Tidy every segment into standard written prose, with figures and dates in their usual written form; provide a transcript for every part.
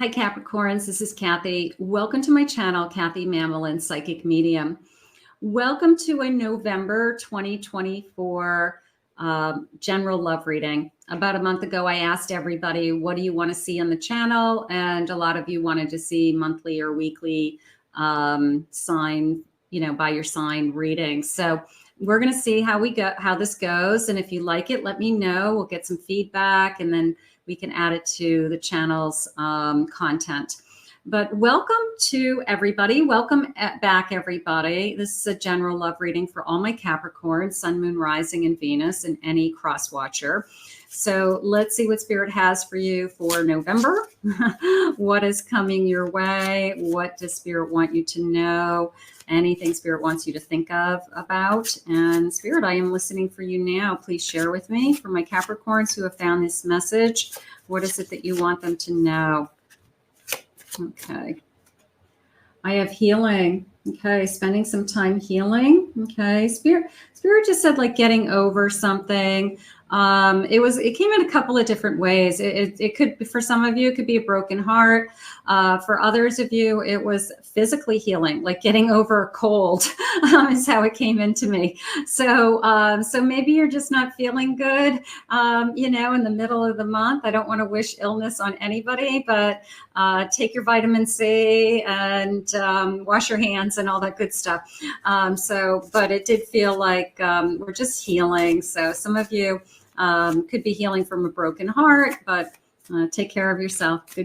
Hi Capricorns, this is Kathy. Welcome to my channel, Kathy Mamolen, Psychic Medium. Welcome to a November 2024 general love reading. About a month ago, I asked everybody, what do you want to see on the channel? And a lot of you wanted to see monthly or weekly sign, by your sign readings. So we're going to see how this goes. And if you like it, let me know. We'll get some feedback and then we can add it to the channel's content. But welcome to everybody. Welcome back, everybody. This is a general love reading for all my Capricorns, Sun, Moon, Rising, and Venus, and any cross watcher. So let's see what Spirit has for you for November. What is coming your way? What does Spirit want you to know? Anything Spirit wants you to think about. And Spirit, I am listening for you now. Please share with me. For my Capricorns who have found this message, what is it that you want them to know? Okay. I have healing. Okay. Spending some time healing. Okay. Spirit just said like getting over something. It came in a couple of different ways. It could, for some of you, it could be a broken heart. For others of you, it was physically healing, like getting over a cold is how it came into me. So maybe you're just not feeling good, in the middle of the month. I don't want to wish illness on anybody, but take your vitamin C and wash your hands and all that good stuff. But it did feel like we're just healing. So some of you could be healing from a broken heart, but take care of yourself.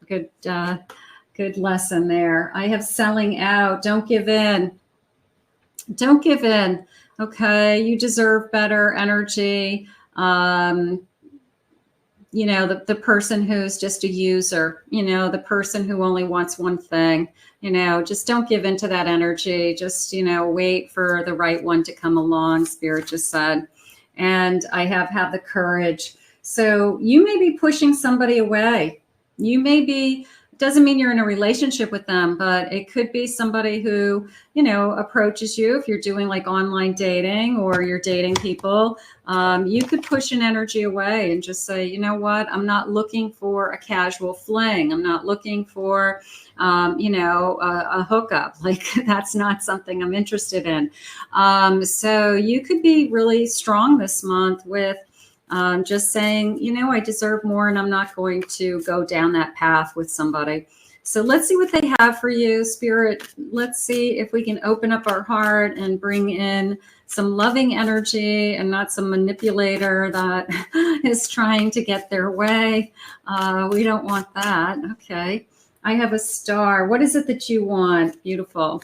Good lesson there. I have selling out. Don't give in. Don't give in. Okay. You deserve better energy. The person who's just a user, the person who only wants one thing, just don't give into that energy. Just, wait for the right one to come along, Spirit just said. And I have the courage. So you may be pushing somebody away. Doesn't mean you're in a relationship with them, but it could be somebody who, approaches you. If you're doing like online dating or you're dating people, you could push an energy away and just say, you know what, I'm not looking for a casual fling. I'm not looking for, a hookup. Like that's not something I'm interested in. So you could be really strong this month with just saying, I deserve more and I'm not going to go down that path with somebody. So let's see what they have for you, Spirit. Let's see if we can open up our heart and bring in some loving energy and not some manipulator that is trying to get their way. We don't want that. Okay. I have a star. What is it that you want? Beautiful.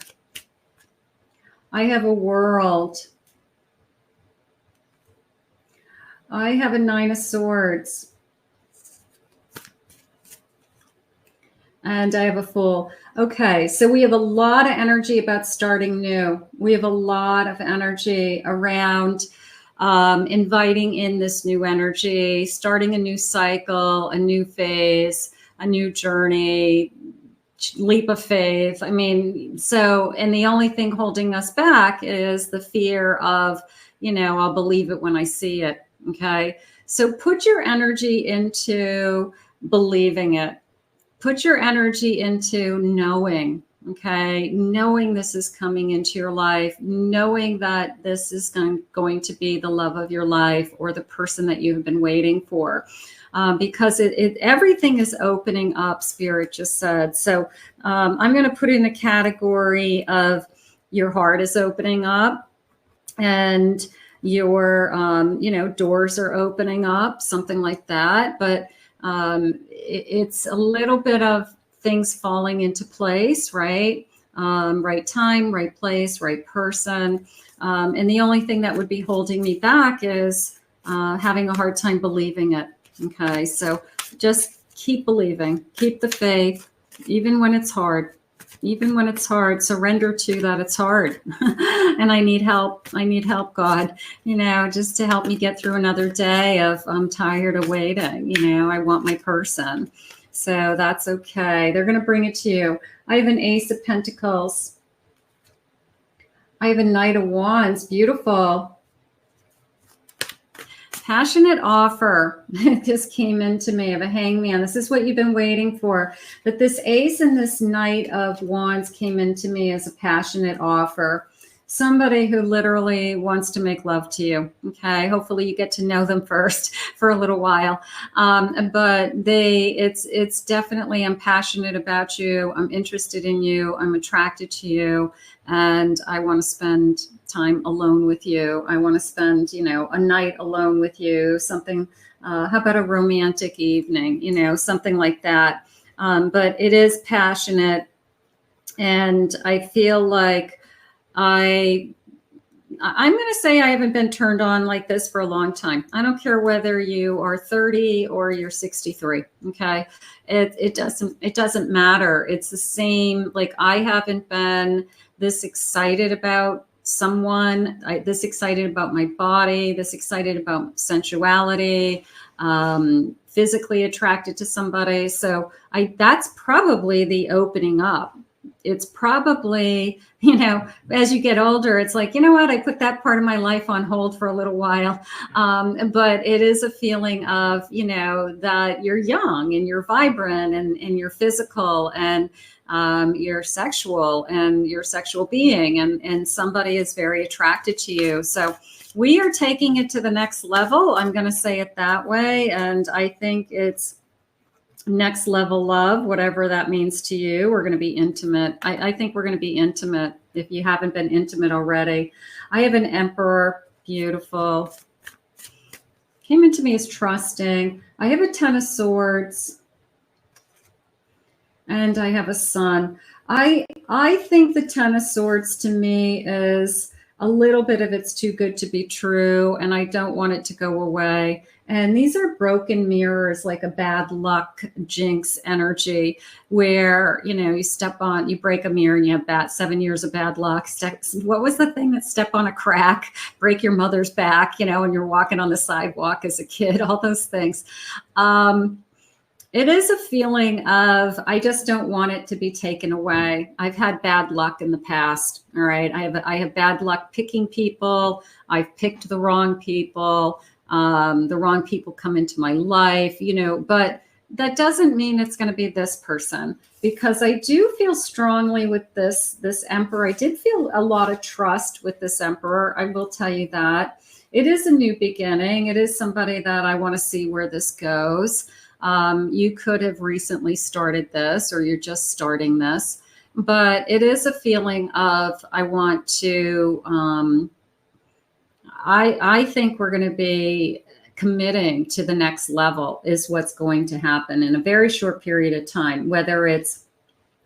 I have a world. I have a 9 of Swords. And I have a Fool. Okay, so we have a lot of energy about starting new. We have a lot of energy around inviting in this new energy, starting a new cycle, a new phase, a new journey, leap of faith. And the only thing holding us back is the fear of, I'll believe it when I see it. Okay. So put your energy into believing it. Put your energy into knowing, okay? Knowing this is coming into your life, knowing that this is going to be the love of your life or the person that you have been waiting for. Because everything is opening up, Spirit just said. So I'm going to put in a category of your heart is opening up and your, doors are opening up, something like that. But it's a little bit of things falling into place, right? Right time, right place, right person. And the only thing that would be holding me back is having a hard time believing it. Okay, so just keep believing, keep the faith, even when it's hard. Even when it's hard, surrender to that it's hard. And I need help. I need help, God, just to help me get through another day of I'm tired of waiting. I want my person. So that's okay. They're going to bring it to you. I have an Ace of Pentacles. I have a Knight of Wands. Beautiful. passionate offer just came into me of a hangman. This is what you've been waiting for. But this ace and this knight of wands came into me as a passionate offer. Somebody who literally wants to make love to you. Okay. Hopefully you get to know them first for a little while. But it's definitely, I'm passionate about you. I'm interested in you. I'm attracted to you. And I want to spend time alone with you. I want to spend, a night alone with you. Something, how about a romantic evening, something like that. But it is passionate. And I feel like I'm going to say I haven't been turned on like this for a long time. I don't care whether you are 30 or you're 63. Okay. It doesn't matter. It's the same. Like, I haven't been this excited about someone, this excited about my body, this excited about sensuality, physically attracted to somebody. So that's probably the opening up. It's probably, as you get older, it's like, you know what, I put that part of my life on hold for a little while. But it is a feeling of, that you're young and you're vibrant and you're physical and you're sexual and your sexual being, and somebody is very attracted to you. So we are taking it to the next level. I'm going to say it that way. And I think it's next level love, whatever that means to you. We're going to be intimate. I think we're going to be intimate if you haven't been intimate already. I have an Emperor, beautiful. Came into me as trusting. I have a Ten of Swords. And I have a Sun. I think the Ten of Swords to me is a little bit of it's too good to be true, and I don't want it to go away. And these are broken mirrors, like a bad luck jinx energy where, you break a mirror and you have 7 years of bad luck. What was the thing that step on a crack, break your mother's back, and you're walking on the sidewalk as a kid, all those things. It is a feeling of, I just don't want it to be taken away. I've had bad luck in the past. All right. I have bad luck picking people. I've picked the wrong people. The wrong people come into my life, but that doesn't mean it's going to be this person, because I do feel strongly with this Emperor. I did feel a lot of trust with this Emperor. I will tell you that. It is a new beginning. It is somebody that I want to see where this goes. You could have recently started this, or you're just starting this, but it is a feeling of, I want to, I think we're going to be committing to the next level is what's going to happen in a very short period of time, whether it's,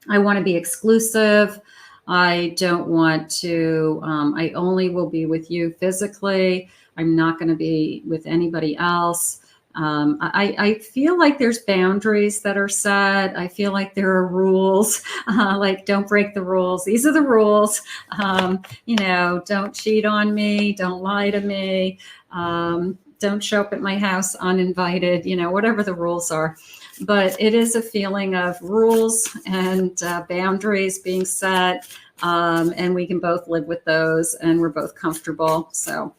I want to be exclusive. I don't want to, I only will be with you physically. I'm not going to be with anybody else. I feel like there's boundaries that are set. I feel like there are rules, like don't break the rules. These are the rules. Don't cheat on me. Don't lie to me. Don't show up at my house uninvited, whatever the rules are. But it is a feeling of rules and boundaries being set. And we can both live with those, and we're both comfortable. So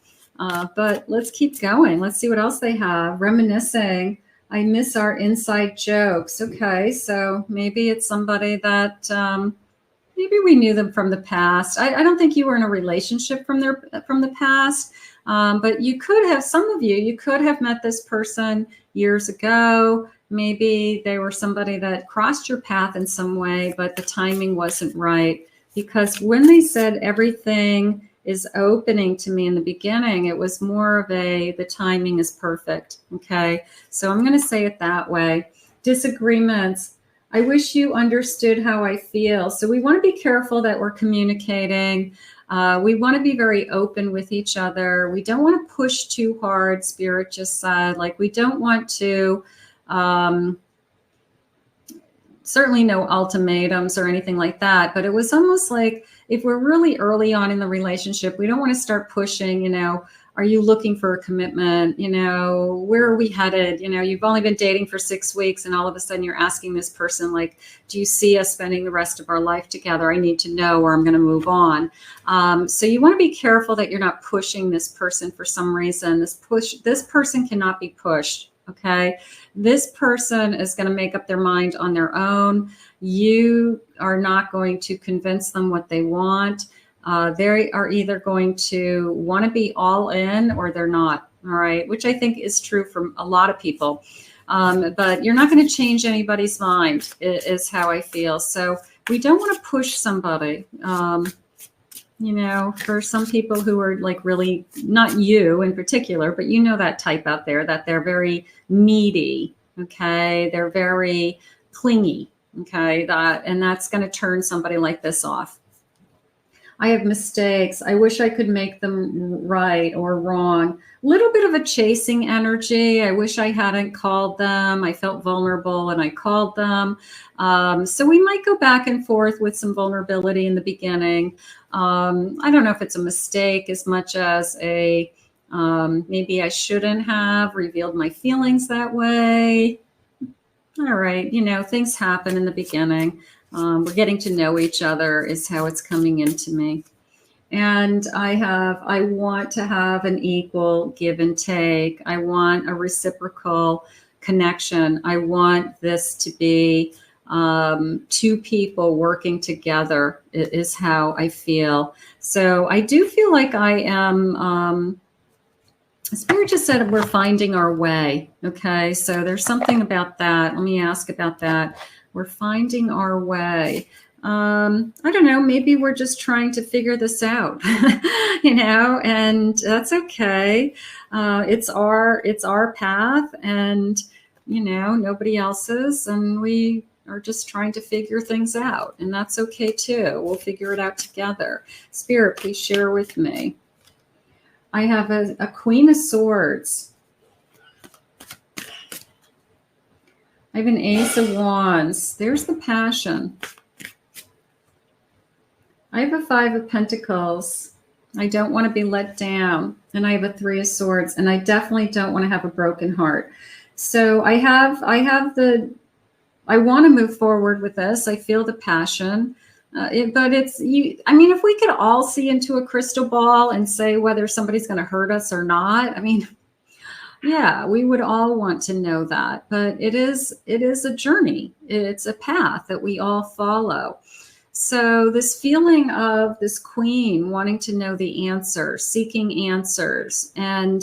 but let's keep going. Let's see what else they have. Reminiscing. I miss our inside jokes. Okay, so maybe it's somebody that maybe we knew them from the past. I don't think you were in a relationship from the past, but you could have, some of you could have met this person years ago. Maybe they were somebody that crossed your path in some way, but the timing wasn't right. Because when they said everything is opening to me in the beginning, it was more of the timing is perfect. Okay. So I'm going to say it that way. Disagreements. I wish you understood how I feel. So we want to be careful that we're communicating. We want to be very open with each other. We don't want to push too hard. Spirit just said, like, we don't want to, certainly no ultimatums or anything like that. But it was almost like, if we're really early on in the relationship, we don't want to start pushing, Are you looking for a commitment? You know, where are we headed? You know, you've only been dating for 6 weeks and all of a sudden you're asking this person, like, do you see us spending the rest of our life together? I need to know, or I'm going to move on. So you want to be careful that you're not pushing this person for some reason. This person cannot be pushed. Okay. This person is going to make up their mind on their own. You are not going to convince them what they want. They are either going to want to be all in or they're not. All right. Which I think is true for a lot of people. But you're not going to change anybody's mind is how I feel. So we don't want to push somebody. You know, for some people who are like really, not you in particular, but you know that type out there, that they're very needy. Okay. They're very clingy. Okay. And that's going to turn somebody like this off. I have mistakes. I wish I could make them right or wrong. Little bit of a chasing energy. I wish I hadn't called them. I felt vulnerable and I called them. So we might go back and forth with some vulnerability in the beginning. I don't know if it's a mistake as much as a maybe I shouldn't have revealed my feelings that way. All right. You know, things happen in the beginning. We're getting to know each other is how it's coming into me. And I want to have an equal give and take. I want a reciprocal connection. I want this to be two people working together is how I feel. So I do feel like I am, Spirit just said we're finding our way. Okay. So there's something about that. Let me ask about that. We're finding our way. I don't know, maybe we're just trying to figure this out, you know, and that's okay. It's our path and, you know, nobody else's. And we are just trying to figure things out. And that's okay too. We'll figure it out together. Spirit, please share with me. I have a Queen of Swords. I have an Ace of Wands. There's the passion. I have a Five of Pentacles. I don't want to be let down. And I have a Three of Swords. And I definitely don't want to have a broken heart. So I want to move forward with this. I feel the passion. But it's you. I mean, if we could all see into a crystal ball and say whether somebody's going to hurt us or not, I mean, yeah, we would all want to know that. But it is a journey. It's a path that we all follow. So this feeling of this queen wanting to know the answer, seeking answers, and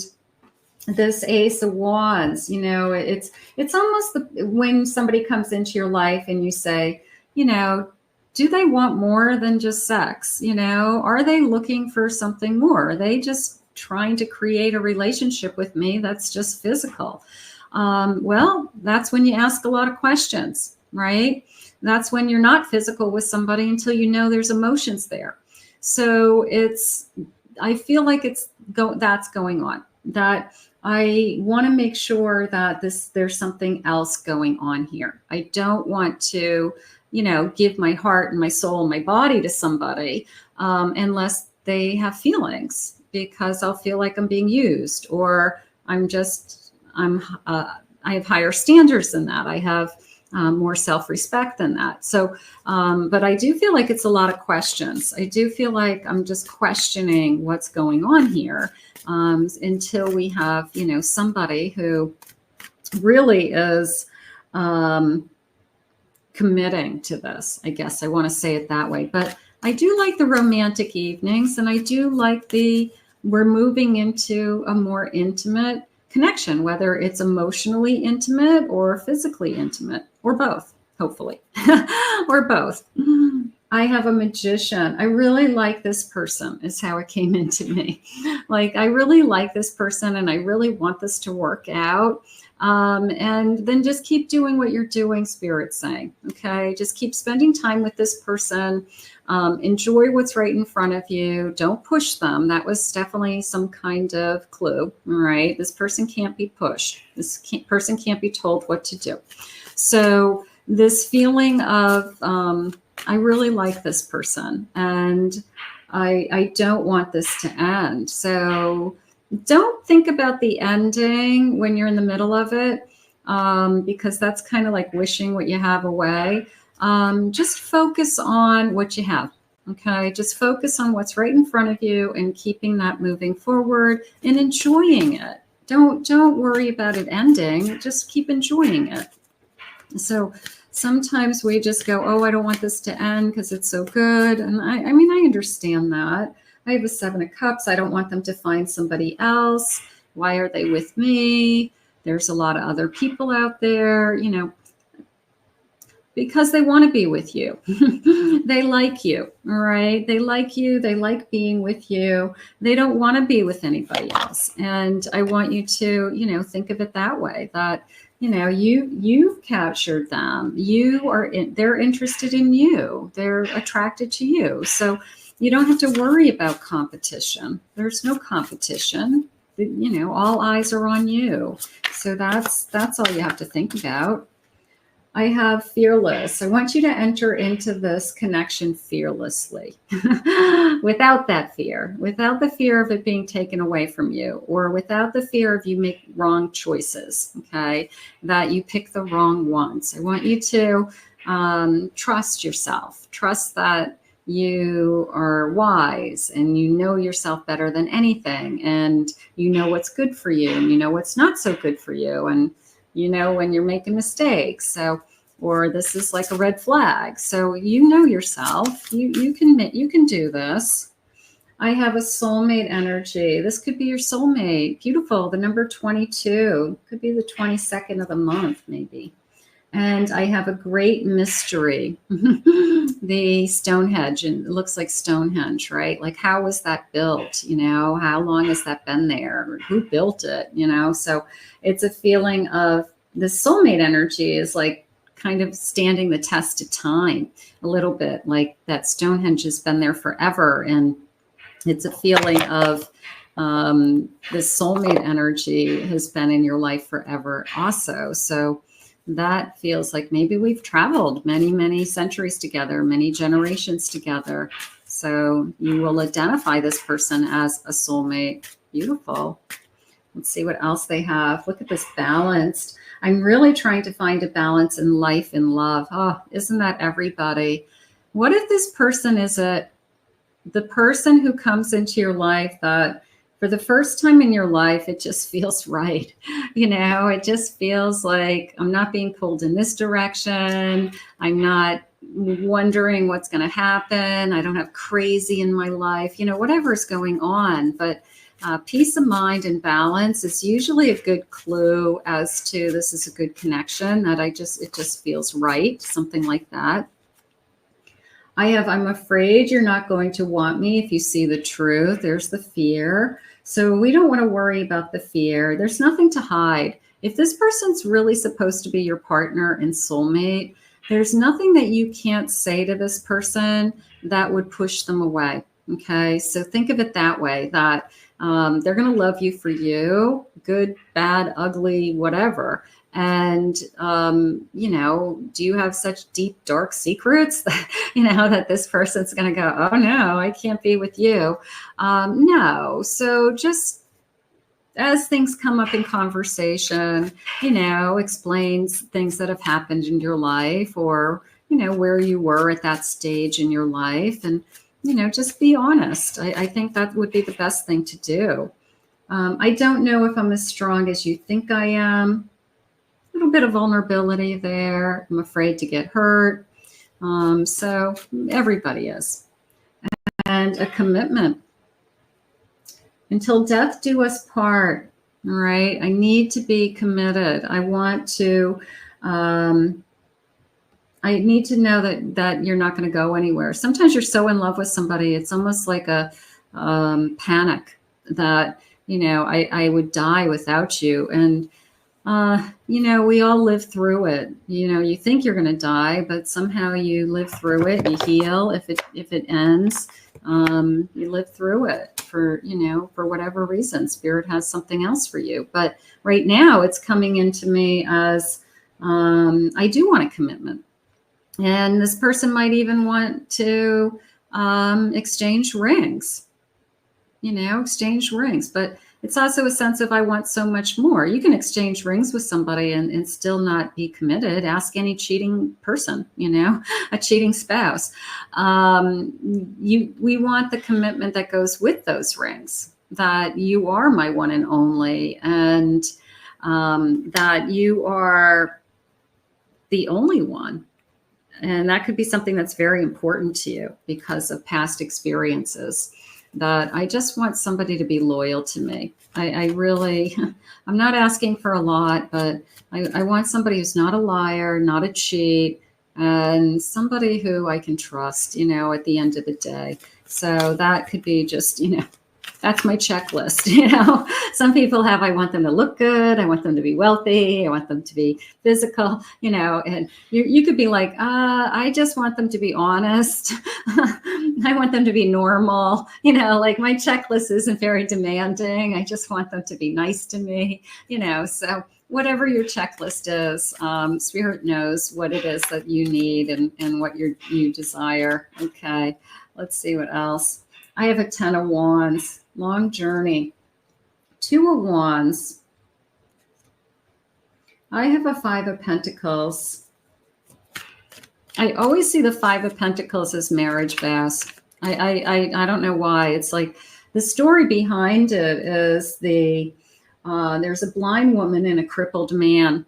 this Ace of Wands, you know, it's almost when somebody comes into your life and you say, you know, do they want more than just sex? You know, are they looking for something more? Are they just trying to create a relationship with me that's just physical? Well, that's when you ask a lot of questions, right? That's when you're not physical with somebody until you know there's emotions there. So I feel like that's going on, that I want to make sure that there's something else going on here. I don't want to, you know, give my heart and my soul and my body to somebody unless they have feelings, because I'll feel like I'm being used, or I have higher standards than that. I have more self-respect than that. So, but I do feel like it's a lot of questions. I do feel like I'm just questioning what's going on here until we have, you know, somebody who really is committing to this. I guess I want to say it that way. But I do like the romantic evenings, and I do like we're moving into a more intimate connection, whether it's emotionally intimate or physically intimate, or both, hopefully, or both. I have a Magician. I really like this person is how it came into me. Like, I really like this person and I really want this to work out. And then just keep doing what you're doing, Spirit's saying. Okay. Just keep spending time with this person. Enjoy what's right in front of you. Don't push them. That was definitely some kind of clue. All right. This person can't be pushed. Person can't be told what to do. So this feeling of, I really like this person and I don't want this to end. So, don't think about the ending when you're in the middle of it, because that's kind of like wishing what you have away. Just focus on what you have. Okay, just focus on what's right in front of you and keeping that moving forward and enjoying it. Don't worry about it ending. Just keep enjoying it. So sometimes we just go, oh, I don't want this to end because it's so good. And I mean, I understand that. I have a 7 of Cups. I don't want them to find somebody else. Why are they with me? There's a lot of other people out there, you know, because they want to be with you. They like you, all right? They like you. They like being with you. They don't want to be with anybody else. And I want you to, you know, think of it that way, that, you know, you've captured them. They're interested in you. They're attracted to you. So you don't have to worry about competition. There's no competition. You know, all eyes are on you. So that's all you have to think about. I have fearless. I want you to enter into this connection fearlessly, without that fear, without the fear of it being taken away from you, or without the fear of you make wrong choices, okay, that you pick the wrong ones. I want you to trust yourself, trust that you are wise and you know yourself better than anything, and you know what's good for you and you know what's not so good for you, and you know when you're making mistakes. So, or this is like a red flag. So you know yourself. You can do this. I have a soulmate energy. This could be your soulmate. Beautiful. The number 22 could be the 22nd of the month, maybe. And I have a great mystery. The Stonehenge, and it looks like Stonehenge, right? Like, how was that built? You know, how long has that been there? Who built it? You know, so it's a feeling of the soulmate energy is like kind of standing the test of time a little bit, like that Stonehenge has been there forever. And it's a feeling of the soulmate energy has been in your life forever also. So that feels like maybe we've traveled many, many centuries together, many generations together. So you will identify this person as a soulmate. Beautiful. Let's see what else they have. Look at this balanced. I'm really trying to find a balance in life and love. Oh, isn't that everybody? What if this person is the person who comes into your life that for the first time in your life, it just feels right. You know, it just feels like I'm not being pulled in this direction. I'm not wondering what's going to happen. I don't have crazy in my life, you know, whatever's going on. But peace of mind and balance is usually a good clue as to this is a good connection, that it just feels right. Something like that. I'm afraid you're not going to want me if you see the truth. There's the fear. So we don't want to worry about the fear. There's nothing to hide. If this person's really supposed to be your partner and soulmate, there's nothing that you can't say to this person that would push them away. Okay. So think of it that way, that they're going to love you for you, good, bad, ugly, whatever. And, you know, do you have such deep, dark secrets that, you know, that this person's going to go, oh no, I can't be with you. No. So just as things come up in conversation, you know, explains things that have happened in your life, or, you know, where you were at that stage in your life, and, you know, just be honest. I think that would be the best thing to do. I don't know if I'm as strong as you think I am. A little bit of vulnerability there. I'm afraid to get hurt. So everybody is. And a commitment. Until death do us part. All right. I need to be committed. I want to, I need to know that you're not going to go anywhere. Sometimes you're so in love with somebody, it's almost like a panic that, you know, I would die without you. And you know, we all live through it. You know, you think you're going to die, but somehow you live through it. You heal. If it ends, you live through it for, you know, for whatever reason. Spirit has something else for you. But right now it's coming into me as, I do want a commitment. And this person might even want to, exchange rings, you know, exchange rings. But it's also a sense of, I want so much more. You can exchange rings with somebody and still not be committed. Ask any cheating person, a cheating spouse. We want the commitment that goes with those rings, that you are my one and only, and that you are the only one. And that could be something that's very important to you because of past experiences, that I just want somebody to be loyal to me. I really, I'm not asking for a lot, but I want somebody who's not a liar, not a cheat, and somebody who I can trust, at the end of the day. So that could be just, that's my checklist. Some people have, I want them to look good. I want them to be wealthy. I want them to be physical, and you could be like, I just want them to be honest. I want them to be normal. Like my checklist isn't very demanding. I just want them to be nice to me, so whatever your checklist is, Spirit knows what it is that you need and what you desire. Okay. Let's see what else. I have a 10 of Wands. Long journey. 2 of Wands. I have a 5 of Pentacles. I always see the 5 of Pentacles as marriage vows. I don't know why. It's like the story behind it is there's a blind woman and a crippled man,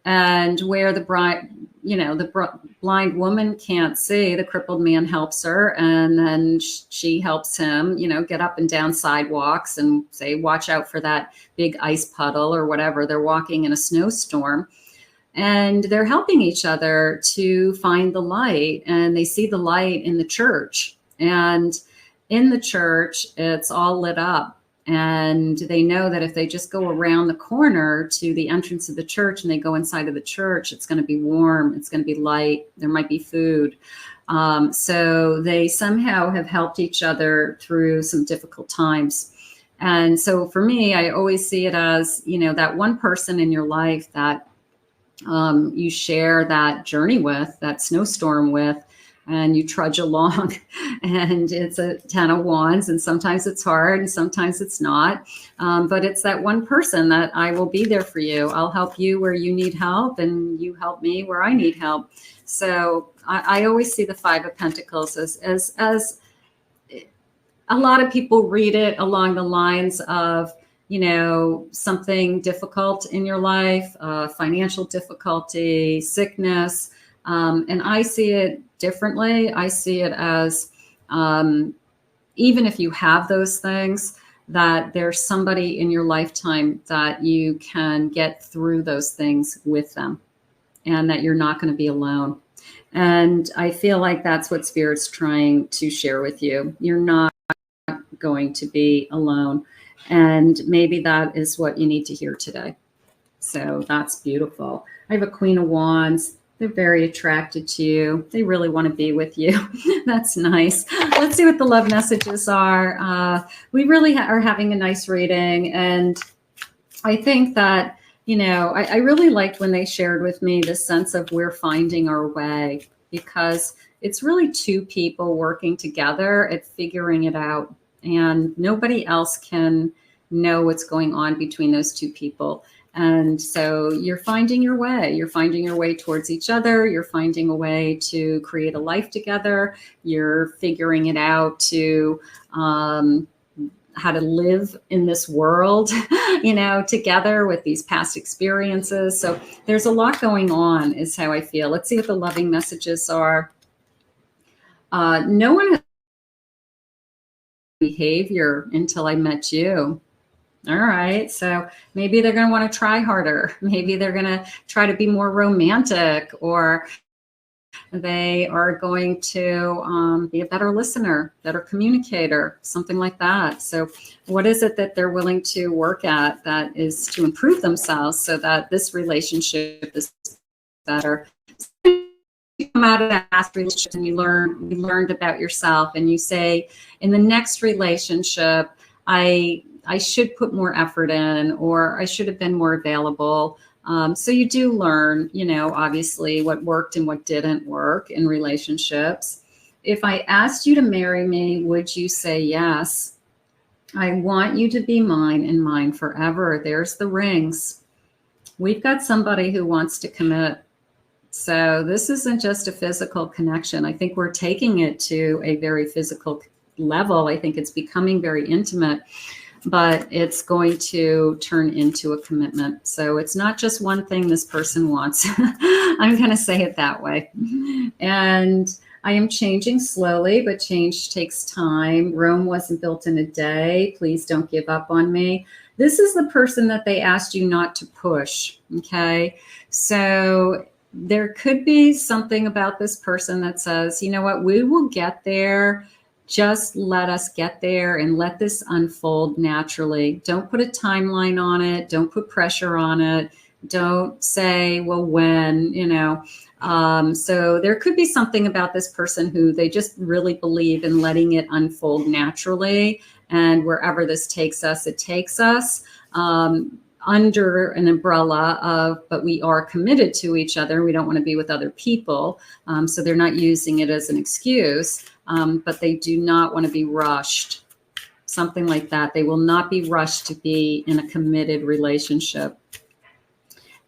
and where the blind woman can't see, the crippled man helps her, and then she helps him, get up and down sidewalks and say, watch out for that big ice puddle or whatever. They're walking in a snowstorm, and they're helping each other to find the light, and they see the light in the church, and in the church, it's all lit up. And they know that if they just go around the corner to the entrance of the church and they go inside of the church, it's going to be warm. It's going to be light. There might be food. So they somehow have helped each other through some difficult times. And so for me, I always see it as, that one person in your life that you share that journey with, that snowstorm with, and you trudge along, and it's a 10 of Wands, and sometimes it's hard and sometimes it's not. But it's that one person that I will be there for you. I'll help you where you need help, and you help me where I need help. So I always see the 5 of Pentacles as a lot of people read it along the lines of, something difficult in your life, financial difficulty, sickness. And I see it differently. I see it as, even if you have those things, that there's somebody in your lifetime that you can get through those things with them, and that you're not going to be alone. And I feel like that's what Spirit's trying to share with you. You're not going to be alone. And maybe that is what you need to hear today. So that's beautiful. I have a Queen of Wands. They're very attracted to you. They really want to be with you. That's nice. Let's see what the love messages are. We really are having a nice reading. And I think that, I really liked when they shared with me this sense of we're finding our way, because it's really 2 people working together at figuring it out. And nobody else can know what's going on between those 2 people. And so you're finding your way. You're finding your way towards each other. You're finding a way to create a life together. You're figuring it out to how to live in this world, together with these past experiences. So there's a lot going on, is how I feel. Let's see what the loving messages are. No one has behavior until I met you. All right. So maybe they're going to want to try harder. Maybe they're going to try to be more romantic, or they are going to be a better listener, better communicator, something like that. So what is it that they're willing to work at that is to improve themselves so that this relationship is better? You come out of that past relationship and you learned about yourself, and you say, in the next relationship, I should put more effort in, or I should have been more available. So you do learn, obviously what worked and what didn't work in relationships. If I asked you to marry me, would you say yes? I want you to be mine and mine forever. There's the rings. We've got somebody who wants to commit. So this isn't just a physical connection. I think we're taking it to a very physical level. I think it's becoming very intimate, but it's going to turn into a commitment. So it's not just one thing this person wants. I'm going to say it that way. And I am changing slowly, but change takes time. Rome wasn't built in a day. Please don't give up on me. This is the person that they asked you not to push. Okay. So there could be something about this person that says, you know what, we will get there. Just let us get there and let this unfold naturally. Don't put a timeline on it. Don't put pressure on it. Don't say, well, when, you know. So there could be something about this person who they just really believe in letting it unfold naturally. And wherever this takes us, it takes us. Under an umbrella of, but we are committed to each other. We don't want to be with other people. So they're not using it as an excuse, but they do not want to be rushed. Something like that. They will not be rushed to be in a committed relationship.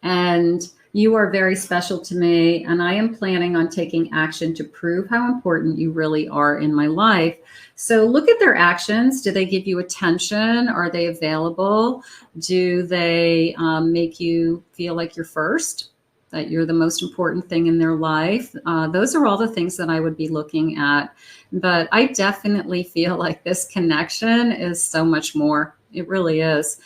And you are very special to me, and I am planning on taking action to prove how important you really are in my life. So look at their actions. Do they give you attention? Are they available? Do they make you feel like you're first, that you're the most important thing in their life? Those are all the things that I would be looking at. But I definitely feel like this connection is so much more. It really is.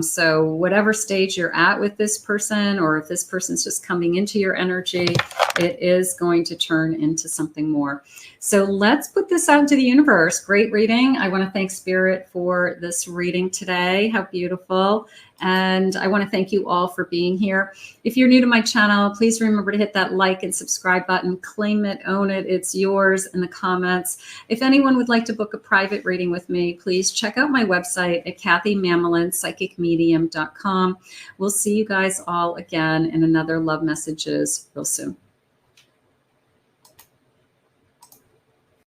So whatever stage you're at with this person, or if this person's just coming into your energy, it is going to turn into something more. So let's put this out into the universe. Great reading. I want to thank Spirit for this reading today. How beautiful. And I want to thank you all for being here. If you're new to my channel, please remember to hit that like and subscribe button. Claim it, own it. It's yours in the comments. If anyone would like to book a private reading with me, please check out my website at kathymamolenspsychicmedium.com. We'll see you guys all again in another Love Messages real soon.